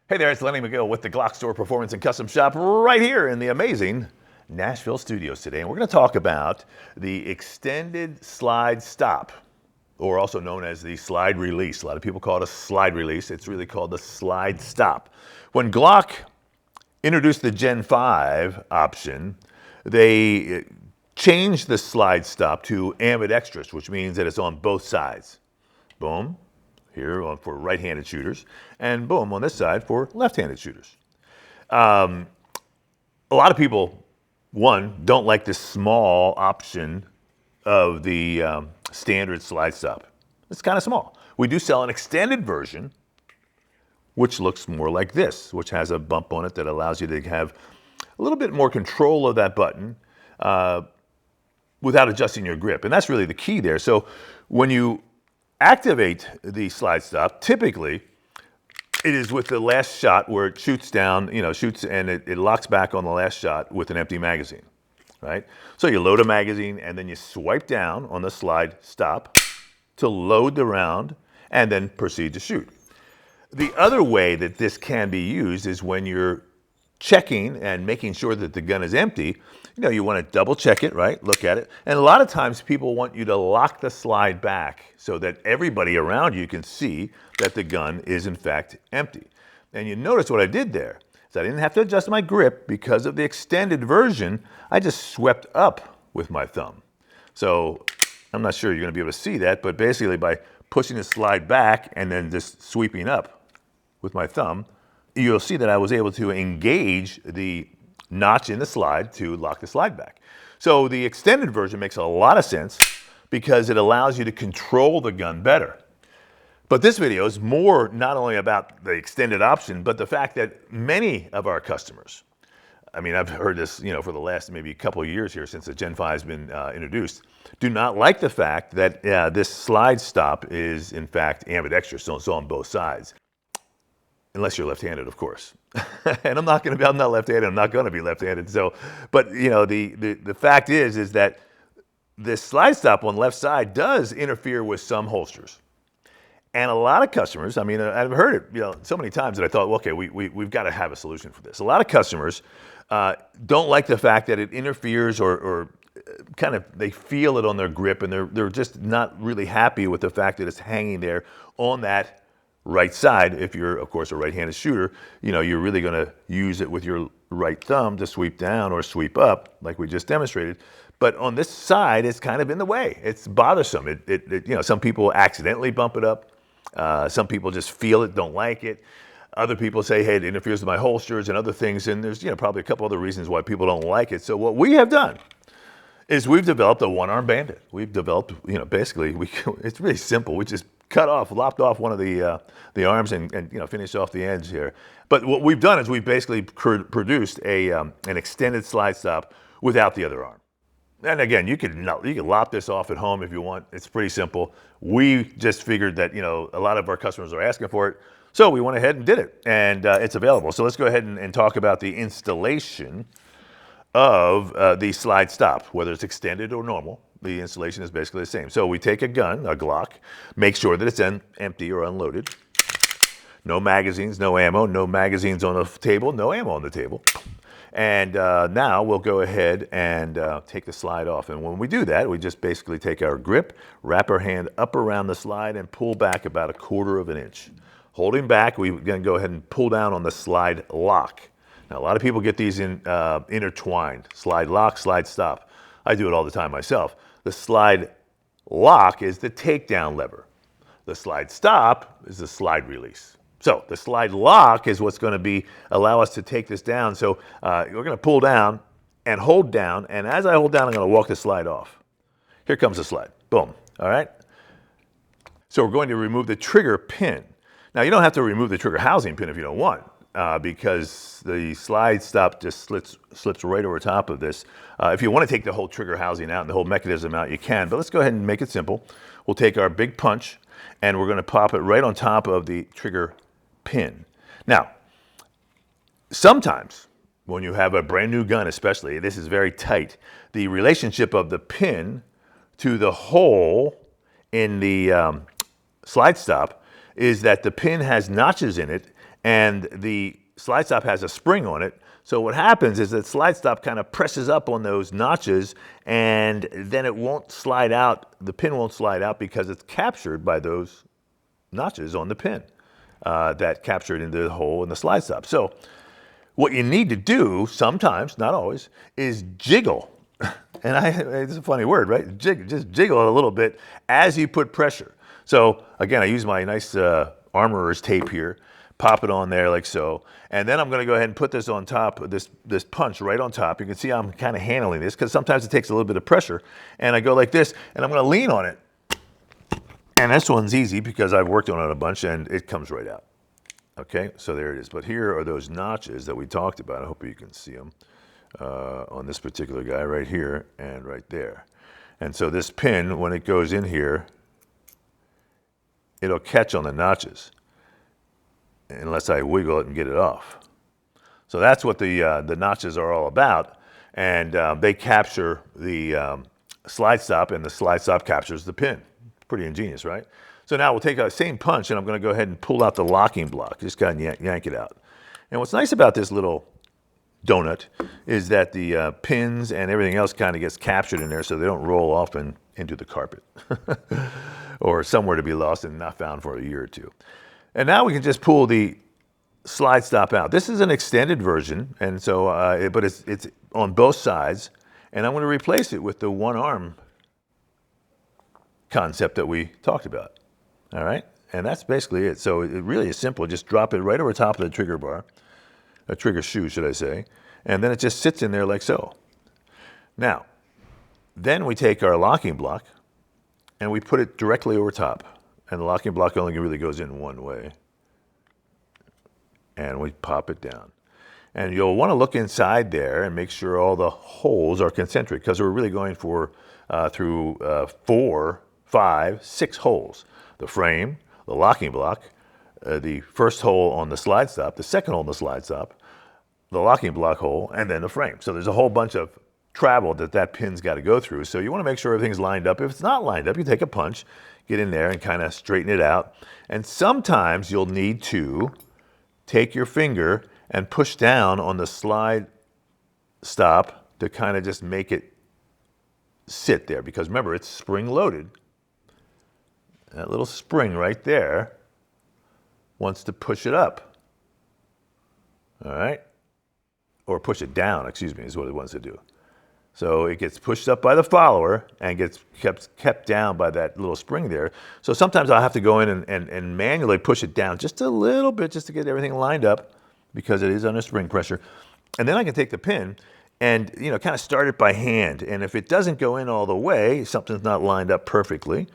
Hey there, it's Lenny McGill with the GlockStore Performance and Custom Shop right here in the amazing Nashville studios today. And we're going to talk about the extended slide stop, or also known as the slide release. A lot of people call it a slide release. It's really called the slide stop. When Glock introduced the Gen 5 option, they changed the slide stop to ambidextrous, which means that it's on both sides. Boom. Here for right-handed shooters, and boom, on this side for left-handed shooters. A lot of people, one, don't like this small option of the standard slide stop. It's kind of small. We do sell an extended version, which looks more like this, which has a bump on it that allows you to have a little bit more control of that button without adjusting your grip. And that's really the key there. So when you activate the slide stop, typically it is with the last shot where it shoots down, shoots and it locks back on the last shot with an empty magazine, right? So you load a magazine and then you swipe down on the slide stop to load the round and then proceed to shoot. The other way that this can be used is when you're checking and making sure that the gun is empty. You want to double check it, right? Look at it. And a lot of times people want you to lock the slide back so that everybody around you can see that the gun is in fact empty. And you notice what I did there is I didn't have to adjust my grip because of the extended version. I just swept up with my thumb. So I'm not sure you're going to be able to see that, but basically by pushing the slide back and then just sweeping up with my thumb, you'll see that I was able to engage the notch in the slide to lock the slide back. So the extended version makes a lot of sense because it allows you to control the gun better. But this video is more not only about the extended option, but the fact that many of our customers, I've heard this, for the last maybe couple of years here since the Gen 5 has been introduced, do not like the fact that this slide stop is in fact ambidextrous, so it's on both sides. Unless you're left-handed, of course. And I'm not left-handed, I'm not gonna be left-handed. So, but the fact is that this slide stop on the left side does interfere with some holsters. And a lot of customers, I've heard it, so many times that I thought, well, okay, we've got to have a solution for this. A lot of customers don't like the fact that it interferes or kind of, they feel it on their grip and they're just not really happy with the fact that it's hanging there on that right side. If you're, of course, a right-handed shooter, you're really going to use it with your right thumb to sweep down or sweep up, like we just demonstrated. But on this side, it's kind of in the way. It's bothersome. Some people accidentally bump it up. Some people just feel it, don't like it. Other people say, hey, it interferes with my holsters and other things. And there's, probably a couple other reasons why people don't like it. So what we have done is we've developed a one-arm bandit. We've developed, basically, it's really simple. We just lopped off one of the arms and finished off the edge here. But what we've done is we've basically produced an extended slide stop without the other arm. And again, you can lop this off at home if you want. It's pretty simple. We just figured that a lot of our customers are asking for it, so we went ahead and did it, and it's available. So let's go ahead and talk about the installation of the slide stop, whether it's extended or normal. The installation is basically the same. So we take a gun, a Glock, make sure that it's empty or unloaded. No magazines, no ammo, no magazines on the table, no ammo on the table. And now we'll go ahead and take the slide off. And when we do that, we just basically take our grip, wrap our hand up around the slide and pull back about 1/4 of an inch. Holding back, we're gonna go ahead and pull down on the slide lock. Now, a lot of people get these intertwined, slide lock, slide stop. I do it all the time myself. The slide lock is the takedown lever. The slide stop is the slide release. So the slide lock is what's going to allow us to take this down. So we're going to pull down and hold down. And as I hold down, I'm going to walk the slide off. Here comes the slide. Boom. All right. So we're going to remove the trigger pin. Now, you don't have to remove the trigger housing pin if you don't want. Because the slide stop just slips right over top of this. If you want to take the whole trigger housing out and the whole mechanism out, you can. But let's go ahead and make it simple. We'll take our big punch and we're going to pop it right on top of the trigger pin. Now, sometimes when you have a brand new gun, especially, this is very tight. The relationship of the pin to the hole in the slide stop is that the pin has notches in it and the slide stop has a spring on it. So what happens is that slide stop kind of presses up on those notches, and then it won't slide out. The pin won't slide out because it's captured by those notches on the pin that captured into the hole in the slide stop. So what you need to do sometimes, not always, is jiggle. And it's a funny word, right? Just jiggle it a little bit as you put pressure. So again, I use my nice armorer's tape here, pop it on there like so. And then I'm gonna go ahead and put this on top, this punch right on top. You can see I'm kind of handling this because sometimes it takes a little bit of pressure. And I go like this, and I'm gonna lean on it. And this one's easy because I've worked on it a bunch and it comes right out. Okay, so there it is. But here are those notches that we talked about. I hope you can see them on this particular guy right here and right there. And so this pin, when it goes in here, it'll catch on the notches unless I wiggle it and get it off. So that's what the notches are all about. And they capture the slide stop, and the slide stop captures the pin. Pretty ingenious, right? So now we'll take that same punch, and I'm going to go ahead and pull out the locking block. Just kind of yank it out. And what's nice about this little donut is that the pins and everything else kind of gets captured in there so they don't roll off into the carpet or somewhere to be lost and not found for a year or two. And now we can just pull the slide stop out. This is an extended version, and so but it's on both sides, and I'm going to replace it with the one arm concept that we talked about. All right, and that's basically it. So it really is simple. Just drop it right over top of the trigger bar, a trigger shoe, should I say, and then it just sits in there like so. Now, then we take our locking block and we put it directly over top. And the locking block only really goes in one way. And we pop it down. And you'll want to look inside there and make sure all the holes are concentric, because we're really going for through 4, 5, 6 holes. The frame, the locking block, the first hole on the slide stop, the second hole on the slide stop, the locking block hole, and then the frame. So there's a whole bunch of travel that pin's got to go through. So you want to make sure everything's lined up. If it's not lined up, you take a punch, get in there and kind of straighten it out. And sometimes you'll need to take your finger and push down on the slide stop to kind of just make it sit there. Because remember, it's spring loaded. That little spring right there wants to push it up. All right? Or push it down, excuse me, is what it wants to do. So it gets pushed up by the follower and gets kept down by that little spring there. So sometimes I'll have to go in and manually push it down just a little bit just to get everything lined up, because it is under spring pressure. And then I can take the pin and kind of start it by hand. And if it doesn't go in all the way, something's not lined up perfectly,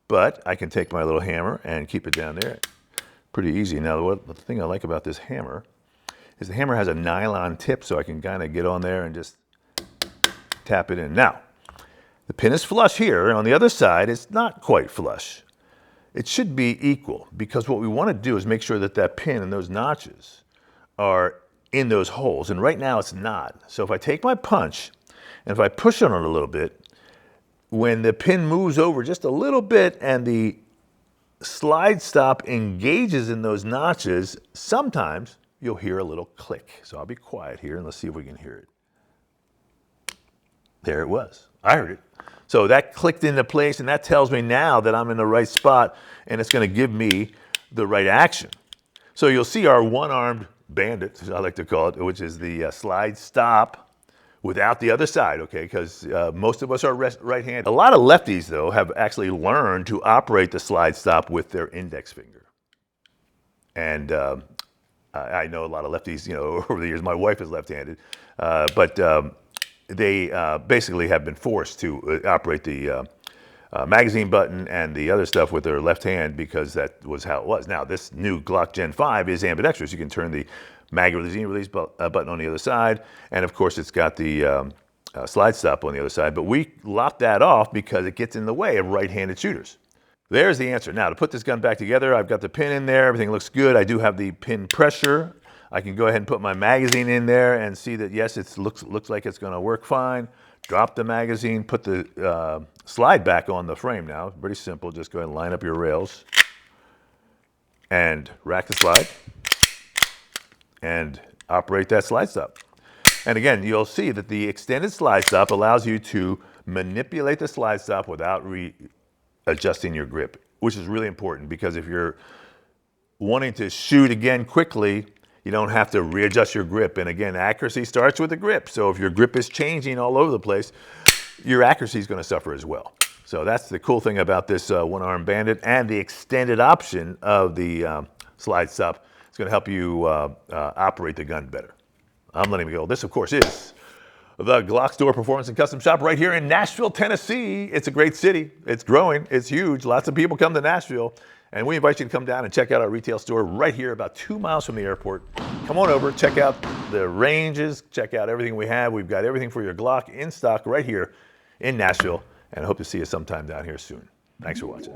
but I can take my little hammer and keep it down there. Pretty easy. Now, the thing I like about this hammer is the hammer has a nylon tip, so I can kind of get on there and just tap it in. Now, the pin is flush here, and on the other side, it's not quite flush. It should be equal, because what we want to do is make sure that that pin and those notches are in those holes, and right now it's not. So if I take my punch, and if I push on it a little bit, when the pin moves over just a little bit and the slide stop engages in those notches, sometimes you'll hear a little click. So I'll be quiet here and let's see if we can hear it. There it was. I heard it. So that clicked into place, and that tells me now that I'm in the right spot, and it's going to give me the right action. So you'll see our one-armed bandit, as I like to call it, which is the slide stop without the other side, okay, because most of us are right-handed. A lot of lefties, though, have actually learned to operate the slide stop with their index finger. And I know a lot of lefties, over the years. My wife is left-handed, but they basically have been forced to operate the magazine button and the other stuff with their left hand, because that was how it was. Now, this new Glock Gen 5 is ambidextrous. You can turn the magazine release button on the other side, and of course, it's got the slide stop on the other side, but we locked that off because it gets in the way of right-handed shooters. There's the answer. Now, to put this gun back together, I've got the pin in there. Everything looks good. I do have the pin pressure. I can go ahead and put my magazine in there and see that, yes, it looks like it's going to work fine. Drop the magazine, put the slide back on the frame now. Pretty simple. Just go ahead and line up your rails and rack the slide. and operate that slide stop. And again, you'll see that the extended slide stop allows you to manipulate the slide stop without adjusting your grip, which is really important because if you're wanting to shoot again quickly, you don't have to readjust your grip. And again, accuracy starts with the grip. So if your grip is changing all over the place, your accuracy is going to suffer as well. So that's the cool thing about this one-arm bandit, and the extended option of the slide stop. It's going to help you operate the gun better. I'm letting you go. This, of course, is the GlockStore Performance and Custom Shop right here in Nashville, Tennessee. It's a great city. It's growing. It's huge. Lots of people come to Nashville. And we invite you to come down and check out our retail store right here about 2 miles from the airport. Come on over, check out the ranges, check out everything we have. We've got everything for your Glock in stock right here in Nashville. And I hope to see you sometime down here soon. Thanks for watching.